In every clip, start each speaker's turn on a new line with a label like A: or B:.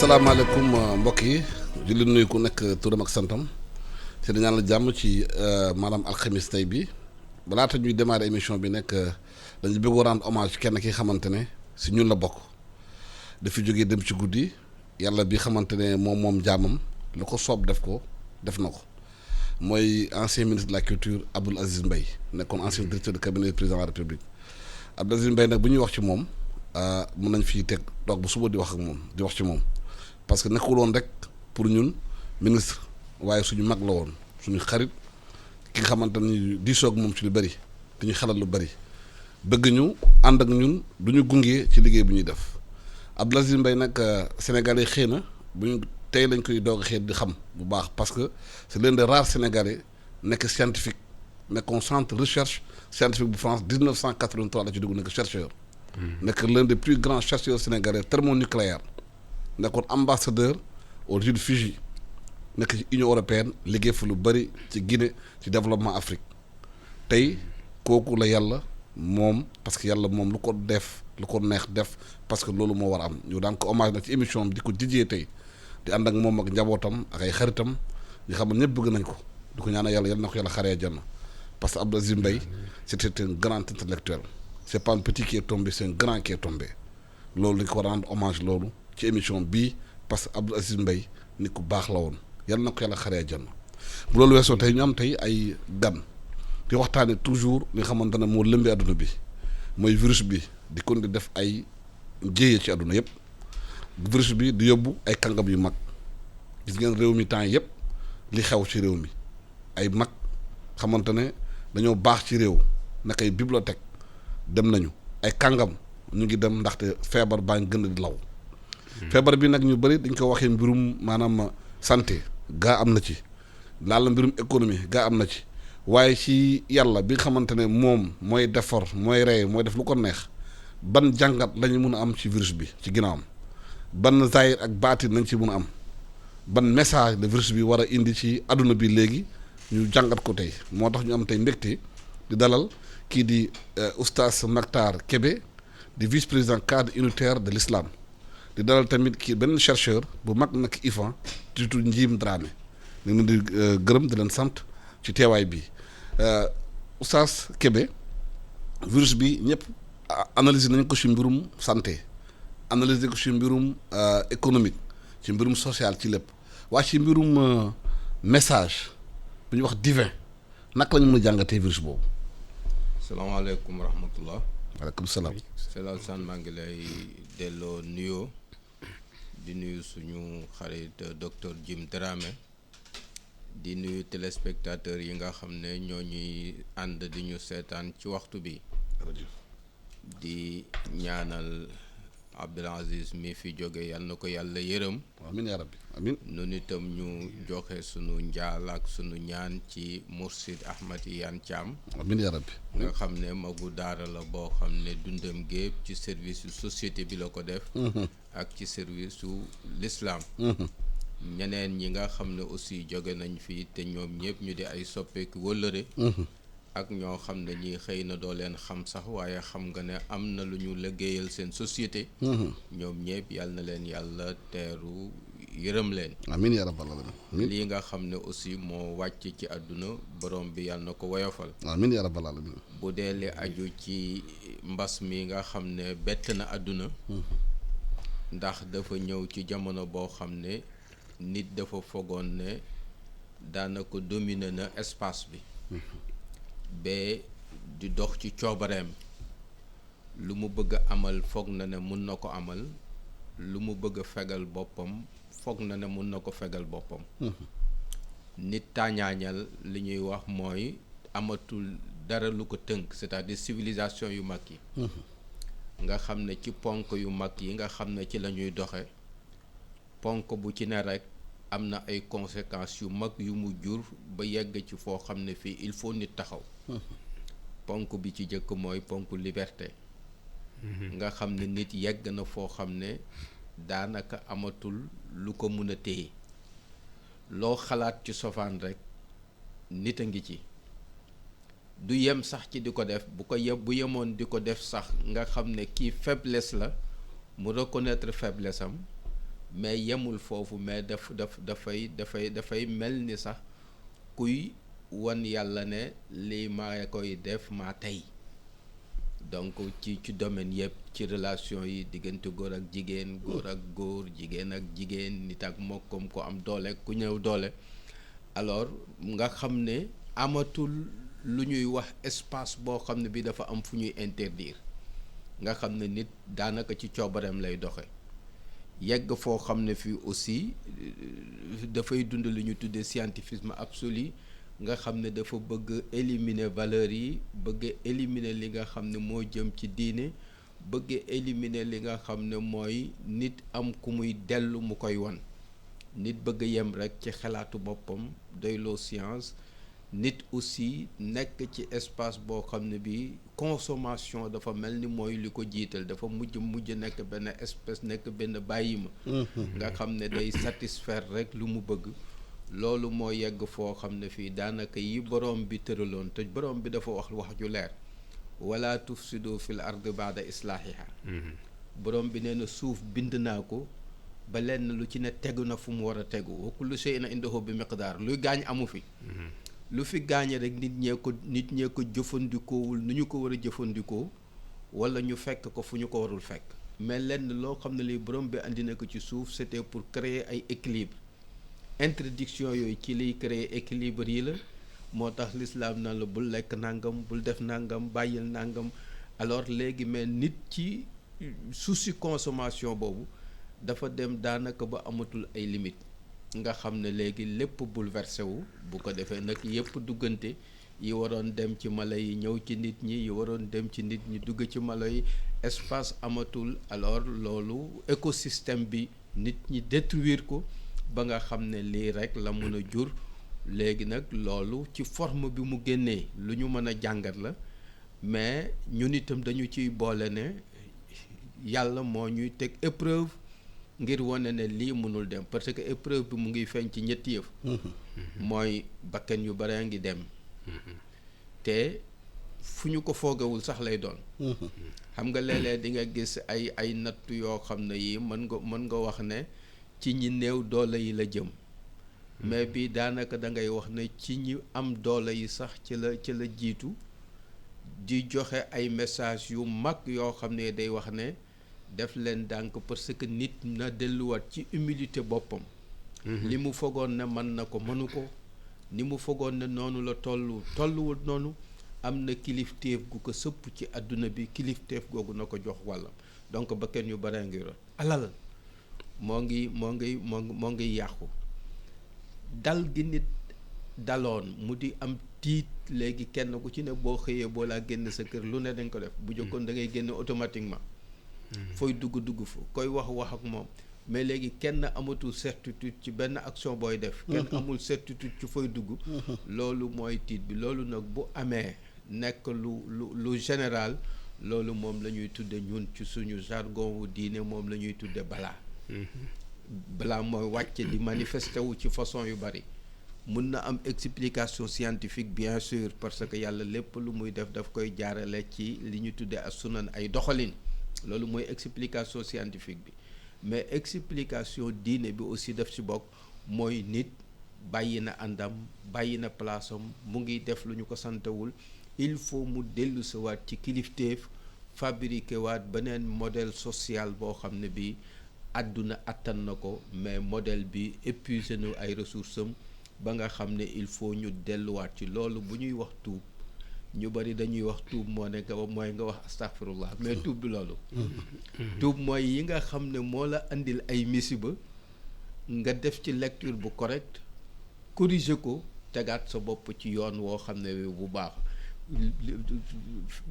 A: salaamaaleykum mbokk yi di leen nuyu ku nekk turam ak santam te di ñaan la jàmm ci maanaam alxamis tey bi balaata ñuy démarrer émission bi nekk dañu bëgg rendre hommage kenn ki xamante ne si ñun la bokk dafi jógee dem ci guddi yàlla bi xamante ne moom jaamam lu ko soob def na ko mooy ancien ministre de la culture Abdoul Aziz Mbaye nekkoon ancien directeur de cabinet du président de la République Abdoul Aziz Mbaye nag bu ñuy wax ci moom mën nañ fii teg toog bu suba di wax ak moom di wax ci moom parce que nekkul woon rek pour ñun ministre waaye suñu mag la woon suñu xarit ki nga xamante ni diisoog moom ci lu bëri dañuy xelal lu bëri bëgg ñu ànd ak ñun du ñu gungee ci liggéey bu ñuy def Abdoul Aziz Mbaye nag Sénégalais xëy na bu ñu tey lañ koy doog a xëy di xam bu baax parce que c'est l'un des rares Sénégalais nekk scientifique nekkoon centre recherche scientifique bu France 1983 la ci dugg nekk chercheur. nekk l'un des plus grands chercheurs sénégalais thermonucléaire nekkoon ambassadeur aux îles Fidji nekk ci Union européenne liggéey fa lu bëri ci Guinée ci développement Afrique tey kooku la yàlla moom parce que yàlla moom lu ko neex def parce que loolu moo war a am ñu daan ko hommage nag ci émission bi di ko dijjee tey di ànd ak moom ak njabootam ak ay xaritam ñu xam ne ñëpp bëgg nañ ko di ko ñaanal yàlla na ko yàlla xaree àjjana parce que Abdoul Aziz Mbaye c'était un grand intellectuel c'est pas un petit qui est tombé c'est un grand qui est tombé loolu dañ ko rendre hommage loolu ci émission bii parce que Abdoul Aziz Mbaye nit ku baax la woon yal na ko yàlla xaree àjjana bu loolu weesoo tey ñu am tey ay gan di waxtaane toujours li nga xamante ne moo lëmbee adduna bi mooy virus bi di kon di def ay jéye ci adduna yëpp virus bi di yóbbu ay kàngam yu mag gis ngeen réew mi temps yëpp li xew ci réew mi ay mag xamante ne dañoo baax ci réew nag ay bibliothèque dem nañu ay kàngam ñu ngi dem ndaxte feebar baa ngi gën a di law feebar bi nag ñu bëri dañ ko waxee mbirum maanaam santé gaa am na ci laal mbirum économie gaa am na ci waaye ci yàlla bi nga xamante ne moom mooy defar mooy rey mooy def lu ko neex ban jàngat lañu mun a am ci virus bi ci ginnaawam ban zahir ak baatin nañ ci mun a am ban message le virus bi war a indi ci adduna bi léegi ñu jàngat ko tey moo tax ñu am tey mbégte di dalal kii di oustaz Mactar Kébé di vice-président cadre unitaire de l'islam di dalal tamit kii benn chercheur bu mag nag IFAN di tudd Njiim Dramé ñu ngi leen di gërëm di leen sant ci teewaay bi oustaz Kébé virus bi ñëpp analyser nañ ko ci mbirum santé analyser ko ci mbirum économique ci mbirum social ci lépp waaye ci mbirum message bu ñuy wax divin naka la ñu mën a jàngatee virus boobu.
B: salaamaaleykum wa rahmatullah.
A: waaleykum salaam.
B: Selal San maa ngi lay delloo nuyoo di nuyu suñu xarit docteur Jim Dramé di nuyu téléspectateurs yi nga xam ne ñoo ñuy ànd di ñu seetaan ci waxtu bi di ñaanal Abdoul Aziz mi fi jóge yal na ko yàlla yërëm.
A: amiin yaa rabbi amiin.
B: noonu itam ñu joxe sunu njaal ak sunu ñaan ci Mourchid Ahmad Iyane Thiam.
A: amiin yaa rabbi.
B: nga xam ne magu daara la boo xam ne dundam gépp ci service su société bi la ko def. ak ci service su l'islam. ñeneen ñi nga xam ne aussi jóge nañ fii te ñoom ñëpp ñu di ay soppeeku wëllëre. ak ñoo xam ne ñii xëy na doo leen xam sax waaye xam nga ne am na lu ñu liggéeyal seen société. ñoom ñëpp yal na leen yàlla teeru yërëm leen.
A: amiin yaa rabbal aalamiin.
B: lii nga xam ne aussi moo wàcc ci àdduna borom bi yal na ko woyofal.
A: amiin yaa rabbal aalamiin.
B: bu dee li aju ci mbas mi nga xam ne bett na àdduna. ndax dafa ñëw ci jamono boo xam ne nit dafa fogoon ne daanaka dominer na espace bi. ba di dox ci coobareem lu mu bëgg a amal foog na ne mun na ko amal lu mu bëgg a fegal boppam foog na ne mun na ko fegal boppam. nit tàñaañal li ñuy wax mooy amatul dara lu ko tënk c'est-à-dire civilisation yu mag yi. nga xam ne ci ponk yu mag yi nga xam ne ci la ñuy doxe ponk bu ci ne rekk am na ay conséquences yu mag yu mu jur ba yegg ci foo xam ne fii il faut nit taxaw. ponk bi ci jëkk mooy ponk liberté. nga xam ne nit yegg na foo xam ne daanaka amatul lu ko mën a téye loo xalaat ci sofaan rekk nit a ngi ci. du yem sax ci di ko def bu yemoon di ko def sax nga xam ne kii faiblesse la mu reconnaître faiblesse am mais yemul foofu mais dafay mel ni sax kuy wan yàlla ne lii maa koy def maa tey donc ci domaine yëpp ci relation yi diggante góor ak jigéen góor ak góor jigéen ak jigéen nit ak mokkom ko am doole ku ñëw doole alors nga xam ne amatul lu ñuy wax espace boo xam ne bi dafa am fu ñuy interdire nga xam ne nit daanaka ci coobareem lay doxe yegg foo xam ne fii aussi dafay dund li ñu tuddee scientifisme absolu nga xam ne dafa bëgg éliminer valeurs yi bëgg éliminer li nga xam ne moo jëm ci diine bëgg éliminer li nga xam ne mooy nit am ku muy dellu mu koy wan nit bëgg yem rek ci xalaatu boppam doyloo science nit aussi nekk ci espace boo xam ne bi consommation dafa mel ni mooy li ko jiital dafa mujj nekk benn espèce nekk benn bàyyi ma nga xam ne day satisfaire rek lu mu bëgg loolu moo yegg foo xam ne fii daanaka yi borom bi tëraloon te borom bi dafa wax ju leer wala tufsidu fil ardi ba'da islaahiha borom bi nee na suuf bind naa ko ba lenn lu ci ne tegu na fu mu war a tegu wa kullu shay'in indahu bi miqdaar luy gaañ amu fi lu fi gaañe rek nit ñee ko jëfandikoowul nu ñu ko war a jëfandikoo wala ñu fekk ko fu ñu ko warul fekk mais lenn loo xam ne li borom bi andi na ko ci suuf c'était pour créer ay équilibre interdiction yooyu ci liy créer équilibre yi la moo tax l'islam na la bul lekk nangam bul def nangam bàyyil nangam alors léegi mais nit ci souci consommation boobu dafa dem daanaka ba amatul ay limites nga xam ne léegi lépp bouleversé wu bu ko defee nag yëpp duggante yi waroon dem ci mala yi ñëw ci nit ñi yi waroon dem ci nit ñi dugg ci mala yi espace amatul alors loolu écosystème bi nit ñi détruire ko ba nga xam ne lii rek la mën a jur léegi nag loolu ci forme bi mu génnee lu ñu mën a jàngat la mais ñun itam dañu ciy boole ne yàlla moo ñuy teg épreuve ngir wane ne lii mënul dem parce que épreuve bi mu ngi feeñ ci ñetti yëf mooy bakken yu bare ngi dem te fu ñu ko foogewul sax lay doon xam nga léeg-léeg di nga gis ay nattu yoo xam ne yii mën nga wax ne ci ñi néew doole yi la jëm mais bi daanaka da ngay wax ne ci ñi am doole yi sax ci la jiitu di joxe ay message yu mag yoo xam ne day wax ne def leen dànk parce que nit na delluwaat ci humilité boppam li mu fogoon ne mën na ko mënu ko ni mu fogoon ne noonu la tolluwul noonu am na kilifteef gu ko sëpp ci àdduna bi kilifteef googu na ko jox wàllam donc ba kenn yu bare ngi ron alal moo ngi yàqu dal gi nit daloon mu di am tiit léegi kenn ku ci ne boo xëyee boo laa génn sa kër lu ne dañ ko def bu jëkkoon da ngay génn automatiquement fooy dugg fa koy wax ak moom mais léegi kenn amatul certitude ci benn action booy def kenn amul certitude ci fooy dugg loolu mooy tiit bi loolu nag bu amee nekk lu général loolu moom la ñuy tudde ñun ci suñu jargon wu diine moom la ñuy tudde balaa mooy wàcce di manifesté wu ci façon yu bari mun na am explication scientifique bien sûr parce que yàlla lépp lu muy def daf koy jaarale ci li ñu tudde as sunan ay doxalin loolu mooy explication scientifique bi mais explication diine bi aussi daf ci bokk mooy nit bàyyi na àndam bàyyi na place am mu ngi def lu ñu ko santewul il faut mu dellu si waat ci kilifteef fabriqué waat beneen modèle social boo xam ne bii àdduna attan na ko mais modèle bi épuisé na ay ressources am ba nga xam ne il faut ñu delluwaat ci loolu bu ñuy wax tuub ñu bari dañuy wax tuub mooy nga wax astaghfirullah mais tuub bi loolu tuub mooy yi nga xam ne moo la andil ay misiba nga def ci lecture bu correct corriger ko tegaat sa bopp ci yoon woo xam ne bu baax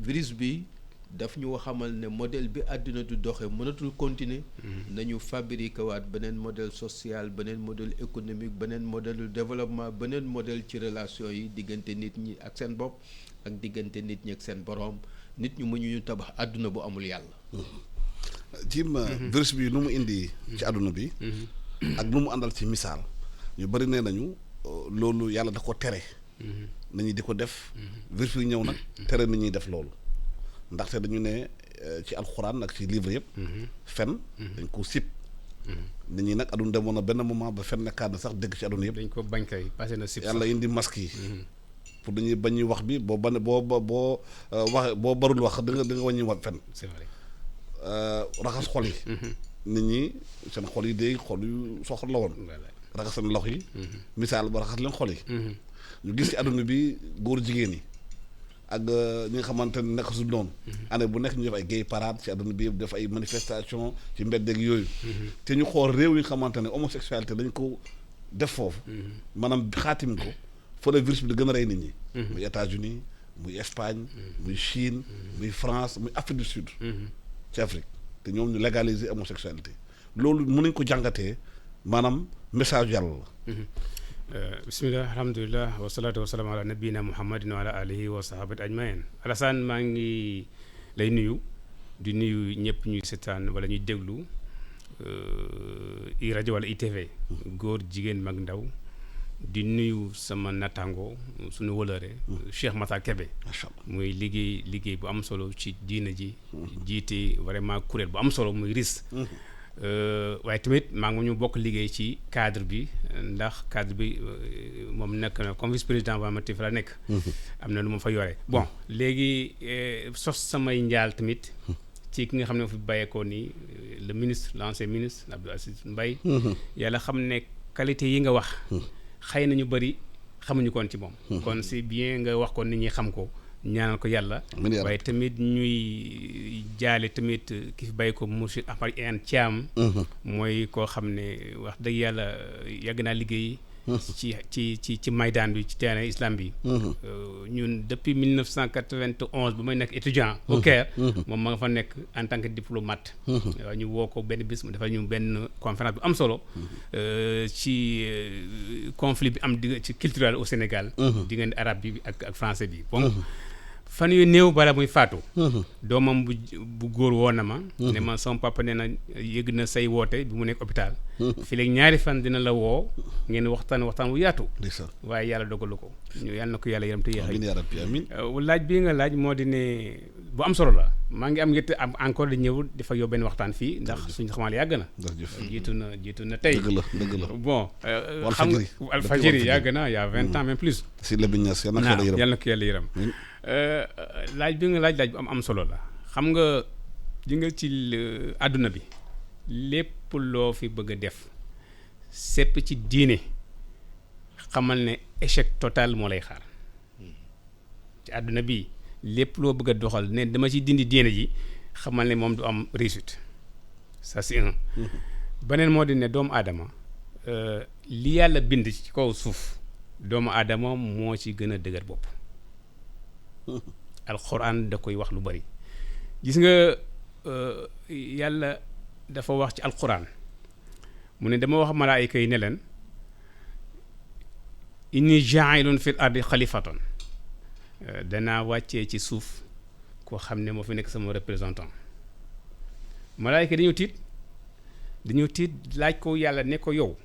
B: virus bi daf ñu xamal ne modèle bi àdduna du doxe mënatul continuer nañu fabriquer waat beneen modèle social beneen modèle économique beneen modèle de développement beneen modèle ci relation yi diggante nit ñi ak seen bopp ak diggante nit ñi ak seen boroom nit ñu mënuñu tabax àdduna bu amul yàlla
A: Jim virus bi nu mu indi ci àdduna bi ak nu mu àndal ci misaal ñu bari nee nañu loolu yàlla da ko tere nañu di ko def virus bi ñëw nag tere nañuy def loolu ndaxte dañu ne ci alxuraan ak ci livre yëpp fen dañ ko sib nit ñi nag aduna demoon na benn moment ba fenn cadre sax dégg ci aduna yëpp.
C: dañ ko bañ kay passé na sib
A: yàlla indi masque yi. pour dañuy bañ ñuy wax bi boo ban boo wax boo barul wax da nga wàññi wax fenn.
C: c'est vrai.
A: raxas xol yi. nit ñi seen xol yi day xol yu soxor la woon. raxas seen loxo yi. misaal ba raxas leen xol yi. ñu gis ci aduna bi góor jigéen yi ak ñi nga xamante ne nekk su noonu. année bu nekk ñu def ay gay parade ci aduna bi yëpp def ay manifestation ci mbeddeeg yooyu. te ñu xool réew yi nga xamante ne homosexualité dañ ko def foofu. maanaam xaatim ko fa la virus bi di gën a rey nit ñi. muy États-Unis muy Espagne. muy Chine muy France muy Afrique du Sud. ci Afrique te ñoom ñu légaliser homosexualité loolu mën nañ ko jàngatee maanaam message yàlla la.
C: bismillah alhamdulilah wasalaatu wasalaam ala nabiyina muhammadin wa ala alihi wa sahabati ajmain. Alassane maa ngi lay nuyu di nuyu ñëpp ñuy seetaan wala ñuy déglu i rajo wala ITV góor jigéen mag ndaw di nuyu sama nattaango suñu wëlëre Cheikh Matar Kébé
A: macha allah
C: muy liggéey bu am solo ci diina ji jiite vraiment kuréel bu am solo muy RIS. waaye tamit maa ngi ñu bokk liggéey ci cadre bi ndax cadre bi moom nekk na comme vice président Wamati fa la nekk. am na lu ma fa yore bon léegi sos samay njaal tamit ci ki nga xam ne fi bàyyeekoo nii le ministre l'ancien ministre Abdou Aziz Mbaye yàlla xam ne qualité yi nga wax xëy na ñu bëri xamuñu koon ci moom. kon c'est bien nga wax ko nit ñi xam ko. ñaanal ko yàlla. waaye tamit ñuy jaale tamit ki fi bàyyi ko Mourchid Ahmad Iyane Thiam. mooy koo xam ne wax dëgg yàlla yàgg naa liggéey. ci maydaan bi ci terrain islam bi. ñun depuis 1991 ba may nekk étudiant. au Caire moom ma nga fa nekk en tant que diplomate. waaw ñu woo ko benn bis mu defal ñu benn conférence bu am solo. ci conflit bi am ci culturel au Sénégal. diggante arabe bi ak français bi bon. fan yu néew bala muy faatu. doomam bu góor woo na ma. ne ma sama papa nee na yëg na say woote bi mu nekk hôpital. fii léegi ñaari fan dina la woo ngeen waxtaan bu yaatu. waaye yàlla dogalu ko. ñu yàlla na ko yàlla yaram te yéex
A: amiin yaa rabbi amiin.
C: laaj bii nga laaj moo di ne bu am solo la maa ngi am yëtt am encore di ñëw di fa yóbbu benn waxtaan fii ndax suñu xamal yàgg na. jiitu na tey.
A: dëgg la
C: bon. xam nga Walfadjri yàgg na y a 20 ans même plus.
A: si la bi ñaas yàlla
C: na ko yàlla yërëm. laaj bi nga laaj bu am solo la xam nga di nga ci àdduna bi lépp loo fi bëgg a def sépp ci diine xamal ne échec total moo lay xaar ci àdduna bi lépp loo bëgg a doxal ne dama ci dindi diine ji xamal ne moom du am réussite ça c'est un. beneen moo di ne doomu aadama li yàlla bind ci kaw suuf doomu aadama moo ci gën a dëgër bopp. alxuraan da koy wax lu bari gis nga yàlla dafa wax ci alxuraan mu ne dama wax malaayika yi ne leen inni ja'ilun fil ardi xalifatan danaa wàccee ci suuf koo xam ne moo fi nekk sama représentant malaayika dañu tiit laaj ko yàlla ne ko yow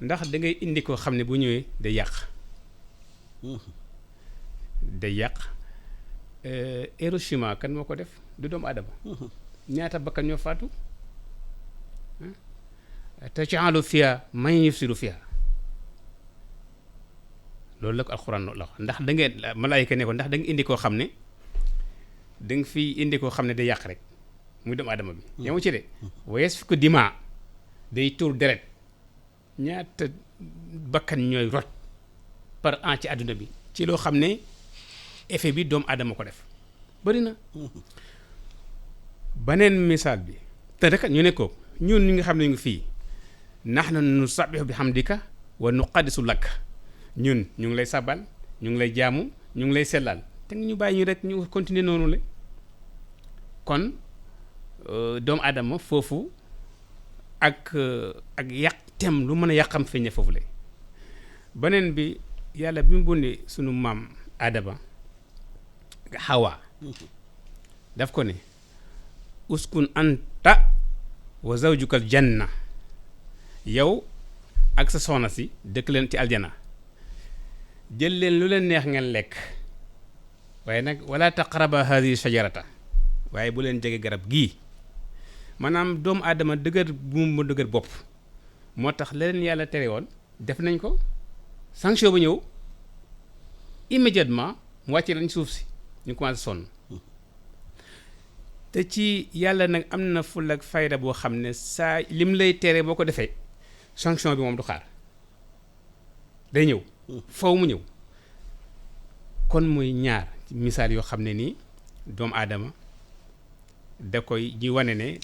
C: ndax da ngay indi ko xam ne bu ñëwee day yàq Hiroshima kan moo ko def du doomu aadama ñaata bakkan ñoo faatu taj'alu fiha man yufsidu fiha loolu la ko alxuraan la wax ndax da ngeen malaayika ne ko ndax da nga indi koo xam ne da nga fi indi koo xam ne day yàq rek muy doomu aadama bi yamu ci de wa yasfiku dima day tuur deret ñaata bakkan ñooy rot par an ci àdduna bi ci loo xam ne effet bi doomu aadama ko def bëri na beneen misaal bi te rek ñu ne ko ñun ñi nga xam ne ñu fii nahnu nusabbihu bihamdika wa nuqaddisu lak ñun ñu ngi lay sabal ñu ngi lay jaamu ñu ngi lay sellal te ñu bàyyi ñu rek ñu continuer noonu la kon doomu aadama foofu ak yàq tem lu mën a yàqam feeñe foofu la beneen bi yàlla bi mu bundee sunu maam Adama Hawa daf ko ne uskun anta wa zawjukal janna yow ak sa soxna si dëkk leen ci aljana jël leen lu leen neex ngeen lekk waaye nag wala taqraba hadihi shajarata waaye bu leen jege garab gii maanaam doomu aadama dëgër bu mu dëgër bopp moo tax la leen yàlla tere woon def nañ ko sanction ba ñëw immédiatement mu wàcce lañ suuf si ñu commencé sonn te ci yàlla nag am na ful ak fayda boo xam ne saa lim lay tere boo ko defee sanction bi moom du xaar day ñëw faw mu ñëw kon muy ñaar misaal yoo xam ne nii doomu aadama da koy ñuy wane ne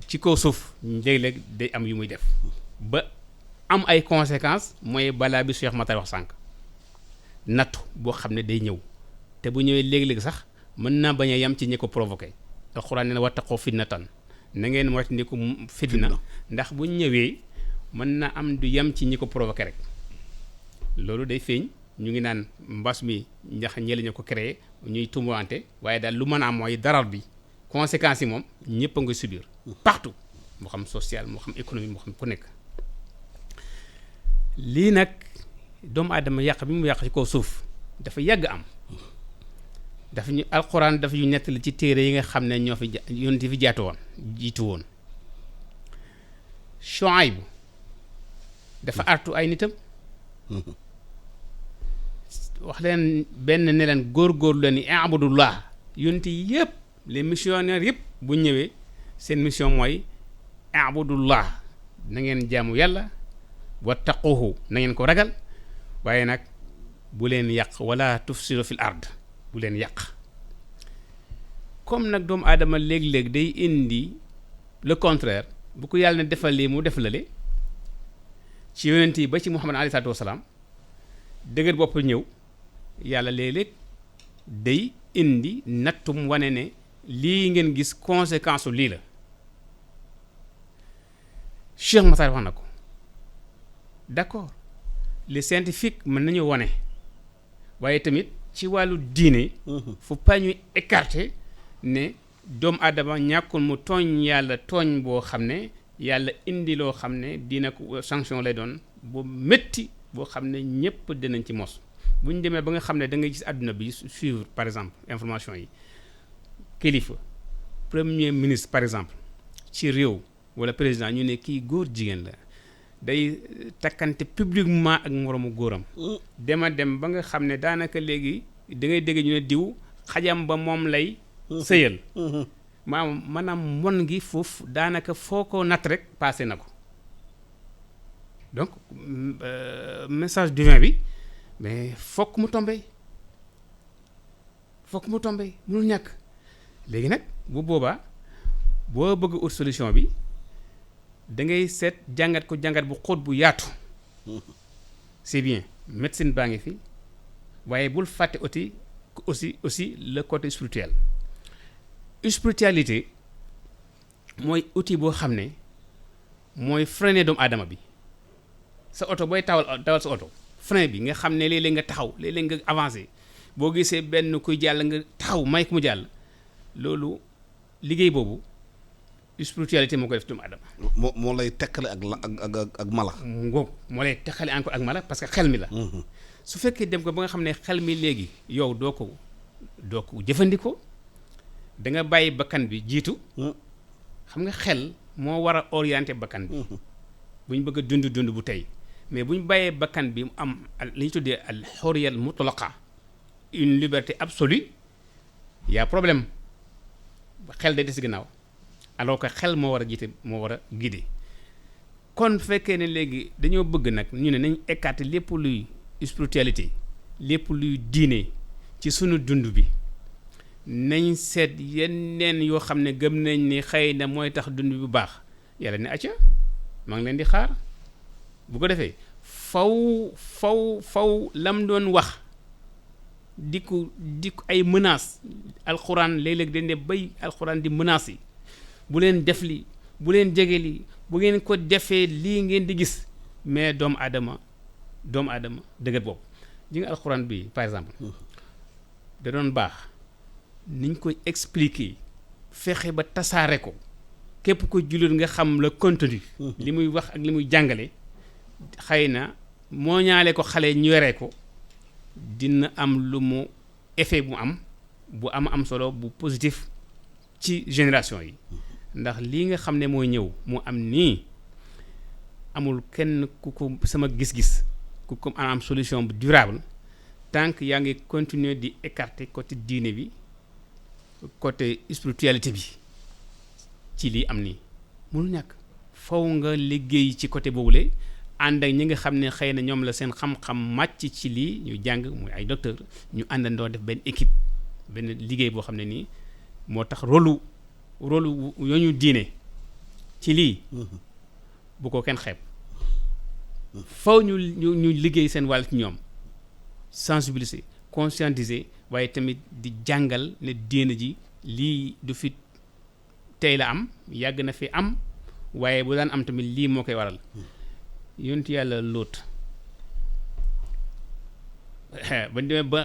C: ci kaw suuf léeg-léeg day am yu muy def ba am ay conséquences mooy balaa bi Cheikh Matar wax sànq nattu boo xam ne day ñëw te bu ñëwee léegi-léegi sax mën naa bañ a yam ci ñi ko provoqué alxuraan ne na wattaqoo fitnatan na ngeen moytandiku fitna ndax bu ñëwee mën na am du yam ci ñi ko provoqué rek loolu day feeñ ñu ngi naan mbas mi ndax ñële ñu ko créé ñuy tumurante waaye daal lu mën a am mooy darar bi conséquences yi moom ñëpp a nga subir partout moo xam social moo xam économie moo xam ku nekk lii nag doomu aadama yàq bi mu yàq ci kaw suuf dafa yàgg am dafa ñu alxuraan dafa ñu nettali ci téere yi nga xam ne ñoo fi yonent fi jiitu woon Shuayb dafa artu ay nitam wax leen benn ne leen góorgóorlu leen ni abudullah yonent yëpp les missionnaires yëpp bu ñëwee seen mission mooy abudullah na ngeen jaamu yàlla wattaquhu na ngeen ko ragal waaye nag bu leen yàq wala tufsidu fil ard bu leen yàq comme nag doomu aadama léeg-léeg day indi le contraire bu ko yàlla ne defal lii mu def la le ci yonent yi ba ci Muhammad alayhi salaatu wasalaam dëgër bopp ñëw yàlla léeg-léeg day indi nattum wane ne lii ngeen gis conséquence u lii la Cheikh Matar wax na ko d'accord les scientifiques mën nañu wane waaye tamit ci wàllu diine faut pas ñuy écarter ne doomu aadama ñàkkul mu tooñ yàlla tooñ boo xam ne yàlla indi loo xam ne dina ko sanction lay doon bu métti boo xam ne ñëpp dinañ ci mos bu ñu demee ba nga xam ne da ngay gis àdduna bi suivre par exemple information yi kilifa premier ministre par exemple ci réew wala président ñu ne kii góor jigéen la day takkante publiquement ak moroomu góoram dema dem ba nga xam ne daanaka léegi da ngay dégg ñu ne diw xajam ba moom lay sëyal maanaam mon gi foofu daanaka foo ko natt rek passé na ko donc message divin bi mais fokk mu tombé mënul ñàkk léegi nag bu boobaa boo bëgg ut solution bi da ngay seet jàngat ko jàngat bu xóot bu yaatu c'est bien médecine baa ngi fi waaye bul fàtte aussi le côté spirituel spiritualité mooy outil boo xam ne mooy freiner doomu aadama bi sa oto booy dawal sa oto frein bi nga xam ne léeg-léeg nga taxaw léeg-léeg nga avancé boo gisee benn kuy jàll nga taxaw may ko mu jàll loolu liggéey boobu spiritualité moo koy def doomu aadama.
A: moo lay tekkale ak mala.
C: ngoog moo lay tekkale encore ak mala parce que xel mi la. su fekkee dem ko ba nga xam ne xel mi léegi yow doo ko jëfandikoo da nga bàyyi bakkan bi jiitu. xam nga xel moo war a orienté bakkan bi. bu ñu bëgg a dund bu tey mais bu ñu bàyyee bakkan bi mu am li ñu tuddee al xurriya al mutlaqa une liberté absolue y a problème xel day des ginnaaw. alors que xel moo war a jiite moo war a guider kon fekkee ne léegi dañoo bëgg nag ñu ne nañ écarter lépp luy spiritualité lépp luy diine ci sunu dund bi nañ seet yeneen yoo xam ne gëm nañ ni xëy na mooy tax dund bu baax yàlla ne acca maa ngi leen di xaar bu ko defee faw lam doon wax di ko ay menaces alxuraan léeg-léeg dañ ne bay alxuraan di menaces yi bu leen def li bu leen jege li bu ngeen ko defee lii ngeen di gis mais doomu aadama dëgër bopp ji nga alxuraan bi par exemple da doon baax niñ koy expliquer fexe ba tasaare ko képp ko jullit nga xam le contenu li muy wax ak li muy jàngale xëy na moo ñaale ko xale ñu yoree ko dina am lu mu effet bu am solo bu positif ci génération yi ndax lii nga xam ne mooy ñëw mu am nii amul kenn ku ko sama gis-gis ku ko am solution bu durable tant que yaa ngi continuer di écarter côté diine bi côté spiritualité bi ci lii am nii mënul ñàkk faw nga liggéey ci côté boobule ànd ak ñi nga xam ne xëy na ñoom la seen xam-xam màcc ci lii ñu jàng muy ay docteur ñu àndandoo def benn équipe benn liggéey boo xam ne nii moo tax rôle yooyu diine ci lii bu ko kenn xeeb faw ñu liggéey seen wàll ci ñoom sensibiliser conscientiser waaye tamit di jàngal ne diine ji lii du fi tey la am yàgg na fi am waaye bu daan am tamit lii moo koy waral yonent yàlla Lóot ba demee ba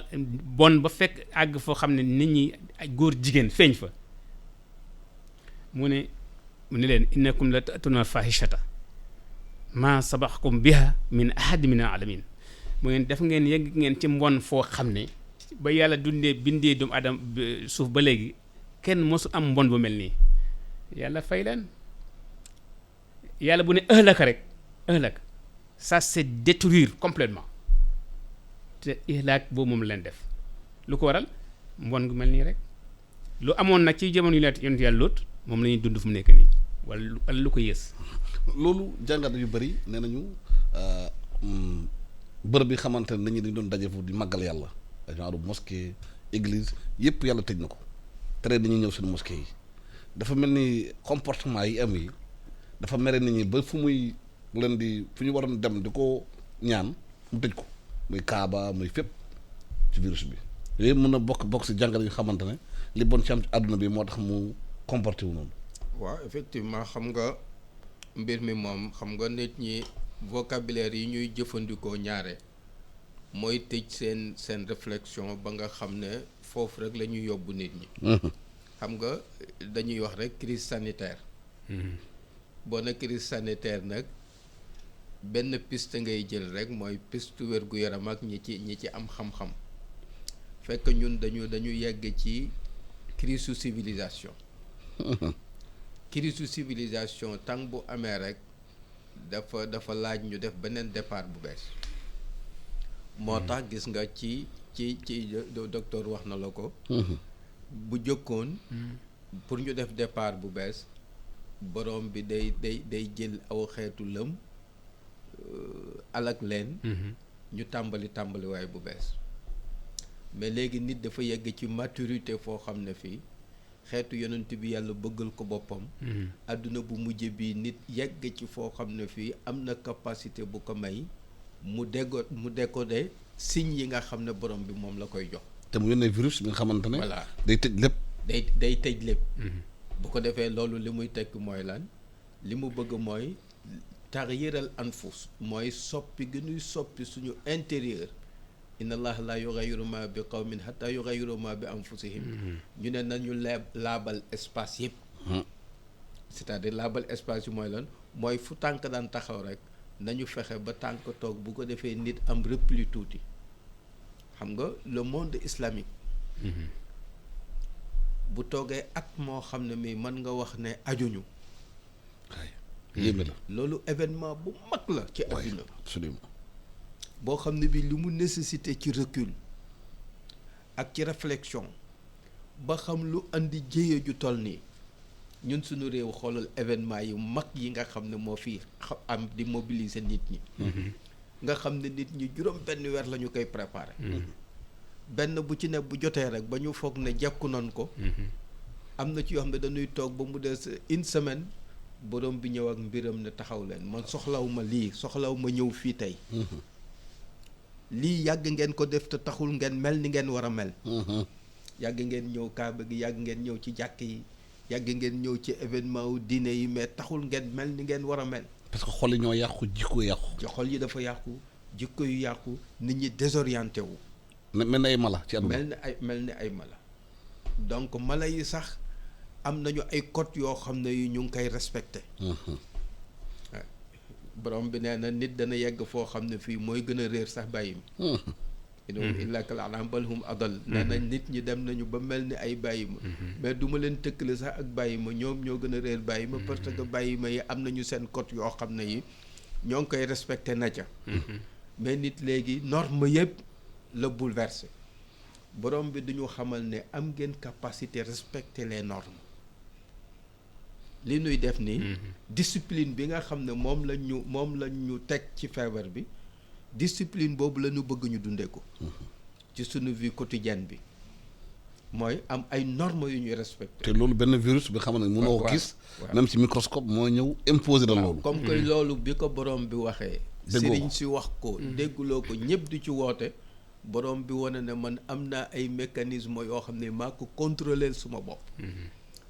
C: bon ba fekk àgg foo xam ne nit ñi ay góor jigéen feeñ fa mu ne leen innakum la ta'tuna fahishata ma sabaxakum biha min ahadi min alamin mu ngeen def ngeen yegg ngeen ci mbon foo xam ne ba yàlla bindee doomu adam suuf ba léegi kenn mosu am mbon bu mel nii yàlla fay leen yàlla bu ne ëhlaka rek ëhlak ça c'est détruire complètement te ihlaak boobu moom leen def lu ko waral mbon gu mel nii rek lu amoon nag ci jamono yu la yonent yàlla Lóot moom la ñuy dund fu mu nekk nii wala lu ko yées.
A: loolu jàngat yu bëri nee nañu bërëb bi xamante ne nit ñi dañu doon daje foofu di màggal yàlla genre mosquée église yëpp yàlla tëj na ko tere nit ñi ñëw seen mosquée yi dafa mel ni comportement yi am yi dafa mere nit ñi ba fu muy leen di fu ñu waroon dem di ko ñaan mu tëj ko muy Kaaba muy fépp ci virus bi yooyu mën na bokk si jàngat yu xamante ne li bon ci am ci àdduna bi moo tax mu comporté wu noonu.
B: waaw effectivement xam nga mbir mi moom xam nga nit ñi vocabulaire yi ñuy jëfandikoo ñaare mooy tëj seen réflexion ba nga xam ne foofu rek la ñuy yóbbu nit ñi. xam nga dañuy wax rek crise sanitaire. boo na crise sanitaire nag benn piste ngay jël rek mooy piste wér-gu-yaram ak ñi ci am xam-xam fekk ñun dañu yegg ci crise su civilisation. crise su civilisation tant bu amee rek dafa laaj ñu def beneen départ bu bees. moo tax gis nga ci docteur wax na la ko. bu jëkkoon. pour ñu def départ bu bees borom bi day jël aw xeetu lëm alak leen. ñu tàmbaliwaay bu bees. mais léegi nit dafa yegg ci maturité foo xam ne fii xeetu yonent bi yàlla bëggal ko boppam. àdduna bu mujj bi nit yegg ci foo xam ne fii am na capacité bu ko may mu décoder signes yi nga xam ne borom bi moom la koy jox.
A: te mu yónnee virus bi nga xamante ne.
B: voilà
A: day tëj lépp.
B: day tëj lépp. bu ko defee loolu li muy tekk mooy lan li mu bëgg mooy taxyiral anfus mooy soppi gi ñuy soppi suñu intérieur. inna allah la yughayyiru ma bi qawmin hatta yughayyiru ma bi anfusihim. ñu ne nañu laabal espace yëpp. c'est-à-dire laabal espace yi mooy lan mooy fu tànk daan taxaw rek nañu fexe ba tànk toog bu ko defee nit am repli tuuti xam nga le monde islamique. bu toogee at moo xam ne mii mën nga wax ne ajuñu.
A: yéeme la
B: loolu événement bu mag la ci adduna.
A: absolument.
B: boo xam ne bi li mu nécessité ci recul ak ci réflexion ba xam lu andi jéye ju toll nii ñun suñu réew xoolal événement yu mag yi nga xam ne moo fi am di mobiliser nit ñi. nga xam ne nit ñi juróom benn weer la ñu koy préparer. benn bu ci ne bu jotee rek ba ñu foog ne jekku nañ ko. am na ci yoo xam ne dañuy toog ba mu des une semaine borom bi ñëw ak mbiram ne taxaw leen man soxlaw ma lii soxlaw ma ñëw fii tey. lii yàgg ngeen ko def te taxul ngeen mel ni ngeen war a mel. yàgg ngeen ñëw kaaba gi yàgg ngeen ñëw ci jàkk yi yàgg ngeen ñëw ci événement wu diine yi mais taxul ngeen mel ni ngeen war a mel.
A: parce que xol yi ñoo yàqu jikko yàqu.
B: ci xol yi dafa yàqu jikko yu yàqu nit ñi désorienté wu.
A: mel ni ay mala ci àdduna.
B: mel ni ay mala. donc mala yi sax am nañu ay code yoo xam ne yu ñu ngi koy respecté. borom bi nee na nit dana yegg foo xam ne fii mooy gën a réer sax bàyyi mi in hum illa kal an'am bal hum adal nee na nit ñi dem nañu ba mel ni ay bàyyi ma mais du ma leen tëkkale sax ak bàyyi ma ñoom ñoo gën a réer bàyyi ma parce que bàyyi ma yi am nañu seen code yoo xam ne yi ñoo ngi koy respecté na ca mais nit léegi norme yëpp la bouleversé borom bi duñu xamal ne am ngeen capacité respecter les normes li nuy def nii discipline bi nga xam ne moom la ñu teg ci feebar bi discipline boobu la ñu bëgg ñu dundee ko ci sunu vie quotidienne bi mooy am ay normes yu ñuy respecté.
A: te loolu benn virus bi xam ne mënoo ko gis même ci microscope moo ñëw imposer la loolu
B: comme que loolu bi ko borom bi waxee sëriñ si wax ko dégguloo ko ñëpp di ci woote borom bi wane ne man am naa ay mécanisme yoo xam ne maa ko contrôler suma bopp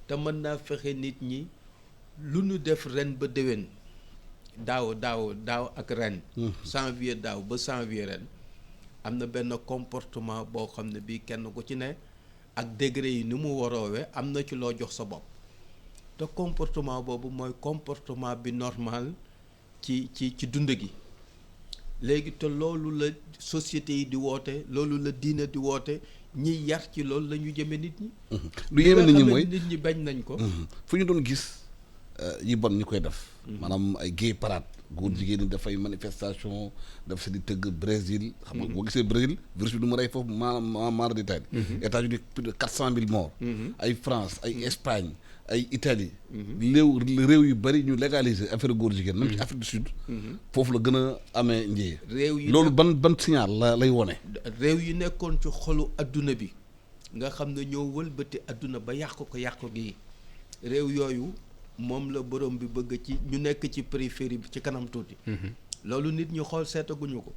B: te mën naa fexe nit ñi lu ñu def ren ba déwén daaw ak ren janvier daaw ba janvier ren am na benn comportement boo xam ne bii kenn ku ci ne ak degré yi ni mu waroowee am na ci loo jox sa bopp te comportement boobu mooy comportement bi normal ci dund gi léegi te loolu la société yi di woote loolu la diine di woote ñiy yar ci loolu la ñu jëme nit ñi
A: lu yéeme nit ñi mooy
B: nit ñi bañ nañ ko
A: fu ñu doon gis yi bon ñu koy def maanaam ay gay parade góor jigéen ñi dafay manifestation daf si di tëgg Brésil xam nga boo gisee Brésil virus bi du mu rey foofu maara di tali États-Unis plus de 400,000 morts ay France ay Espagne ay Italie réew yu bëri ñu légaliser affaire góor jigéen même ci Afrique du Sud foofu la gën a amee njëyee
B: réew yi
A: loolu ban signal lay wone
B: réew yi nekkoon ci xolu adduna bi nga xam ne ñoo wëlbati adduna ba yàq ko gi réew yooyu moom la borom bi bëgg ci ñu nekk ci périphérie bi ci kanam tuuti loolu nit ñi xool seetaguñu ko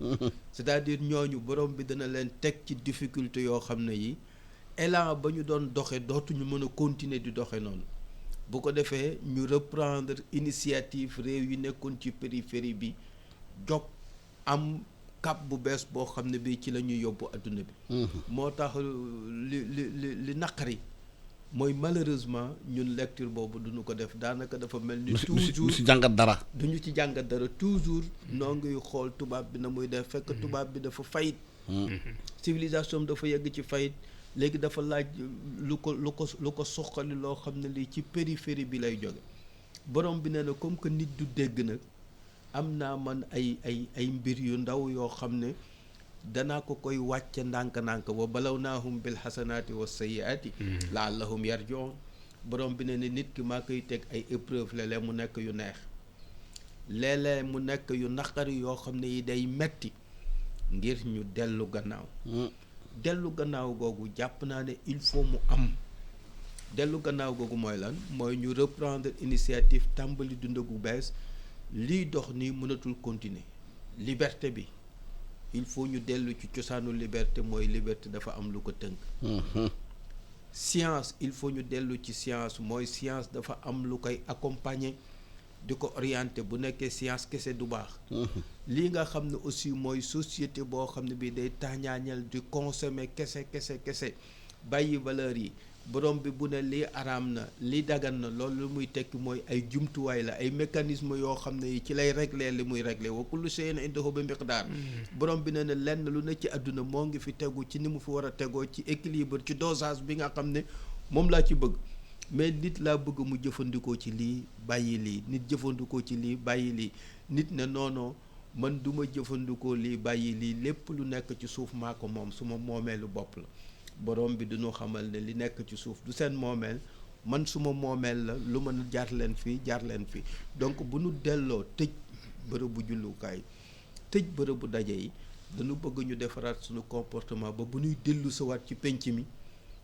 B: c'est-à-dire ñooñu borom bi dana leen teg ci difficulté yoo xam ne yi élan ba ñu doon doxe dootuñu mën a continuer di doxe noonu bu ko defee ñu reprendre initiative réew yi nekkoon ci périphérie bi jog am cap bu bees boo xam ne bii ci la ñuy yóbbu adduna bi moo tax li naqari mooy malheureusement ñun lecture boobu duñu ko def daanaka dafa mel ni toujours
A: du ci jàngat dara
B: duñu ci jàngat dara toujours noo ngi xool tubaab bi na muy def fekk tubaab bi dafa fayit civilisation dafa yegg ci fayit léegi dafa laaj lu ko suqali loo xam ne lii ci périphérie bi lay jóge borom bi nee na comme que nit du dégg nag am naa man ay mbir yu ndaw yoo xam ne danaa ko koy wàcce ndànk-ndànk wa balawnaahum bil xasanaati wa sayyiaati laallahum yarjiun borom bi ne nit ki maa koy teg ay épreuve léeg-léeg mu nekk yu neex léeg-léeg mu nekk yu naqari yoo xam ne yi day metti ngir ñu dellu gannaaw googu jàpp naa ne il faut mu am dellu gannaaw googu mooy lan mooy ñu reprendre initiative tàmbali dund gu bees liy dox ni mënatul continuer liberté bi il faut ñu dellu ci cosaanu liberté mooy liberté dafa am lu ko tënk science il faut ñu dellu ci science mooy science dafa am lu koy accompagner di ko orienter bu nekkee science kese du baax lii nga xam ne aussi mooy société boo xam ne bii day taañaañal di consommer kese bàyyi valeur yi borom bi bu ne lii araam na lii dagan na loolu lu muy tekki mooy ay jumtuwaay la ay mécanisme yoo xam ne yi ci lay régler li muy régler wa kullu shay'in indahu bi miqdaar borom bi ne ne lenn lu ne ci àdduna moo ngi fi tegu ci ni mu fi war a tegoo ci équilibre ci dosage bi nga xam ne moom laa ci bëgg mais nit laa bëgg mu jëfandikoo ci lii bàyyi lii nit jëfandikoo ci lii bàyyi lii nit ne non man du ma jëfandikoo lii bàyyi lii lépp lu nekk ci suuf maa ko moom su ma moomeelu bopp la borom bi duñu xamal ne li nekk ci suuf du seen moomeel man suma moomeel la lu mën jaar leen fii donc bu nu delloo tëj bërëbu jullukaay tëj bërëbu daje yi dañu bëgg ñu defaraat suñu comportement ba bu ñuy dellu sawaat ci penc mi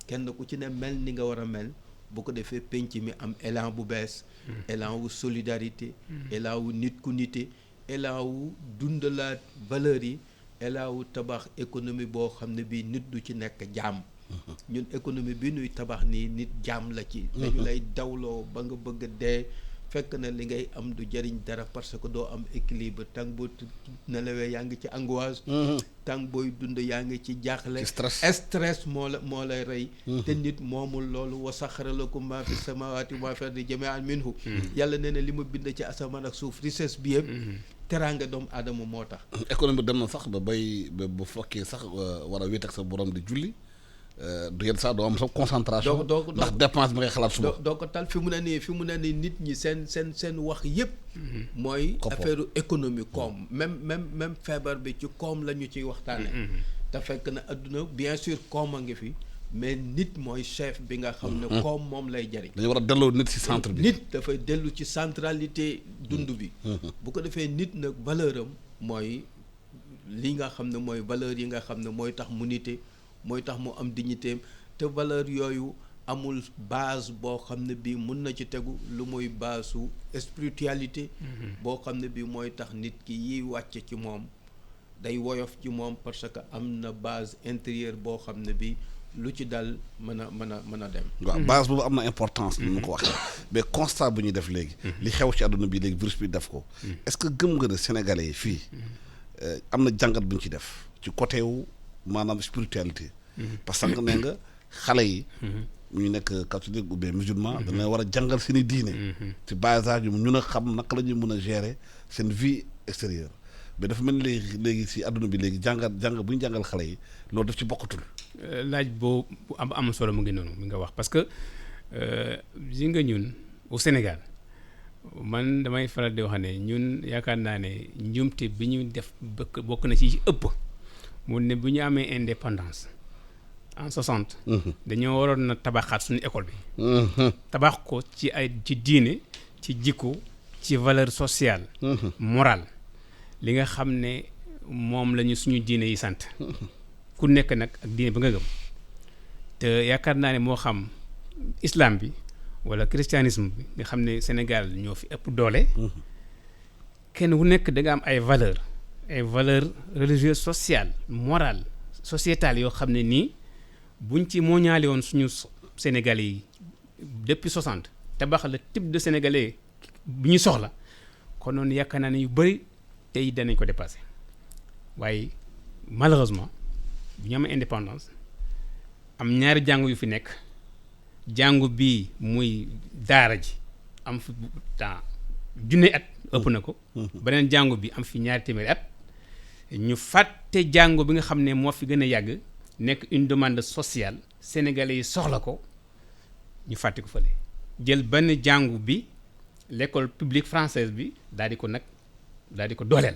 B: kenn ku ci ne mel ni nga war a mel bu ko defee penc mi am élan bu bees élan wu solidarité élan wu nit ku nite élan wu dundalaat valeurs yi elaawu tabax économie boo xam ne bii nit du ci nekk jaam ñun économie bi nuy tabax nii nit jaam la ci dañu lay dawloo ba nga bëgg a dee fekk na li ngay am du jëriñ dara parce que doo am équilibre tàng boo nelawee yaa ngi ci angoisse tàng booy dund yaa ngi ci jaaxle stress moo lay rey te nit moomul loolu wa saxara lakum maa fi samaawaati wa maa fi ardi jamii'an minhu yàlla nee na li ma bind ci asamaan ak suuf richesse bi yëpp teraanga doomu aadama moo tax.
A: économie dem na sax ba bay ba bu fekkee sax war a wéet ak sa borom di julli du yenn sax doo am sa concentration. ndax dépense bi ngay xalaat suba.
B: doo ko tal fi mu ne nii nit ñi seen wax yëpp. mooy affaire économie koom même feebar bi ci koom la ñu ciy waxtaane te fekk na adduna bien sûr koom a ngi fi mais nit mooy chef bi nga xam ne koom moom lay jariñ.
A: dañu war a delloo nit ci centre bi.
B: nit dafay dellu ci centralité dund bi. bu ko defee nit nag valeur am mooy li nga xam ne mooy valeur yi nga xam ne mooy tax mu nite mooy tax mu am dignité te valeur yooyu amul base boo xam ne bii mun na ci tegu lu muy base su spiritualité. boo xam ne bii mooy tax nit ki yiy wàcce ci moom day woyof ci moom parce que am na base intérieure boo xam ne bii lu ci dal mën a dem.
A: waaw base boobu am na importance. ni ma ko waxee mais constat bu ñuy def léegi. li xew ci àdduna bi léegi virus bi def ko. est-ce que gëm nga ne Sénégalais yi fii am na jàngat bu ñu ci def ci côté wu maanaam spiritualité. parce que nee nga xale yi. ñu nekk catholique ou bien musulman. dana war a jàngal seen i diine. ci bas âge ñu mun a xam naka la ñuy mën a gérer seen vie extérieure mais dafa mel ni léegi si àdduna bi léegi jàng bu ñu jàngal xale yi loolu daf ci bokkatul.
C: laaj boo bu am solo mu ngi noonu mi nga wax parce que ji nga ñun au Sénégal man damay faral di wax ne ñun yaakaar naa ne njuumte bi ñu def bokk na ci ëpp mu ne bu ñu amee indépendance en 60. dañoo waroon na tabaxaat suñu école bi. tabax ko ci diine ci jikko ci valeur sociale. morale li nga xam ne moom la ñu suñu diine yi sant. ku nekk nag ak diine ba nga gëm te yaakaar naa ne moo xam islam bi wala christianisme bi nga xam ne Sénégal ñoo fi ëpp doole. kenn ku nekk da nga am ay valeurs religieuses sociales morales sociétales yoo xam ne nii buñ ci mooñaale woon suñu Sénégalais yi depuis 60 tabax le type de Sénégalais bi ñu soxla kon noonu yaakaar naa ne yu bëri tey danañ ko dépassé waaye malheureusement bu ñu amee indépendance am ñaari jàngu yu fi nekk jàngu bii muy daara ji am fi temps junne at ëpp na ko. beneen jàngu bi am fi ñaari téeméeri at ñu fàtte jàngu bi nga xam ne moo fi gën a yàgg nekk une demande sociale sénégalais yi soxla ko ñu fàtte ko fële jël benn jàngu bi l'école publique française bi daal di ko dooleel